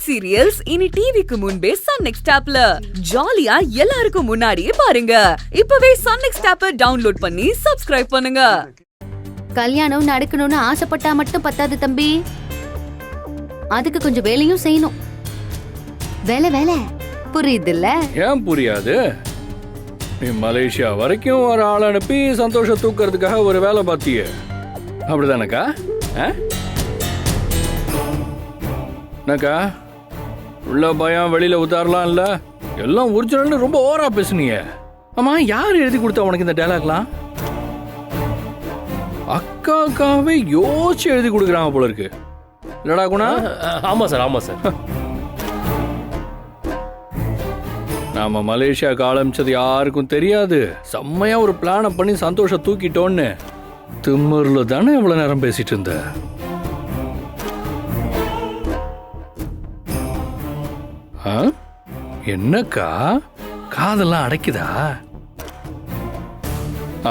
Web serials இனி டிவிக்கு முன்பே சன் நெக்ஸ்ட் ஆப்ல ஜாலியா எல்லாருக்கும் முன்னாடியே பாருங்க. இப்பவே சன் நெக்ஸ்ட் ஆப்பை டவுன்லோட் பண்ணி சப்ஸ்கிரைப் பண்ணுங்க. கல்யாணம் நடக்கணும்னு ஆசைப்பட்டா மட்டும் பத்தாது தம்பி, அதுக்கு கொஞ்சம் வேலையும் செய்யணும். வேலை புரியுதுல்ல? ஏன் புரியாது? நீ மலேசியா வரைக்கும் ஒரு ஆள் அனுப்பி சந்தோஷம் தூக்குறதுக்காக ஒரு வேலை பார்த்தியே, அப்படிதானக்கா? என்னக்கா உள்ள பயம் வெளியில உத்தாரலாம் இல்ல? எல்லாம் ஒரிஜினல்னு ரொம்ப ஓவரா பேசுனீங்க. ஆமா, யார் எழுதி கொடுத்தா உனக்கு இந்த டைலாக்லாம்? அக்காக்காவே யோசிச்சு எழுதி கொடுக்குறாங்க போல இருக்கு. இல்லடா குணா? ஆமா சார், ஆமா சார். நாம மலேசியாவுக்கு ஆரம்பிச்சது யாருக்கும் தெரியாது. செம்மையா ஒரு பிளானை பண்ணி சந்தோஷம் தூக்கிட்டோன்னு திமிர்ல தானே இவ்வளவு நேரம் பேசிட்டு இருந்த. என்னக்கா காதெல்லாம் அடைக்குதா?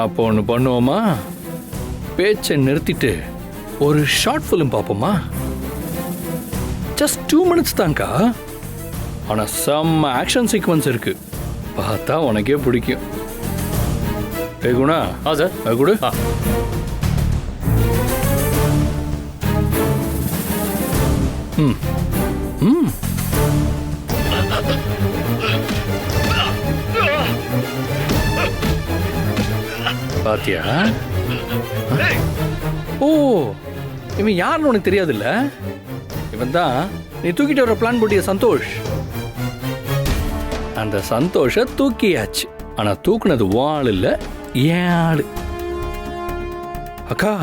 அப்போ ஒன்று பண்ணுவோமா? பேச்சை நிறுத்திட்டு ஒரு ஷார்ட் ஃபிலிம் பார்ப்போமா? ஜஸ்ட் 2 minutes தான்க்கா. ஆனா செம்ம ஆக்ஷன் சீக்வன்ஸ் இருக்கு, பார்த்தா உனக்கே பிடிக்கும். ஏ குணா. சார். அது கூட பாத்தியா? ஓ, இவன் யாருன்னு உனக்கு தெரியாதுல்ல? இவன் தான் நீ தூக்கிட்டு வர பிளான் போட்டிய சந்தோஷ். அந்த சந்தோஷ தூக்கியாச்சு. ஆனா தூக்குனது வாள் இல்ல, ஏன் ஆளு. அக்கா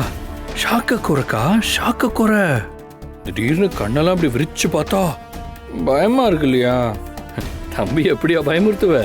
ஷாக்க குறக்கா, ஷாக்க குற. திடீர்னு கண்ணெல்லாம் அப்படி விரிச்சு பார்த்தா பயமா இருக்கு இல்லையா? தம்பி எப்படியா பயமுறுத்துவ?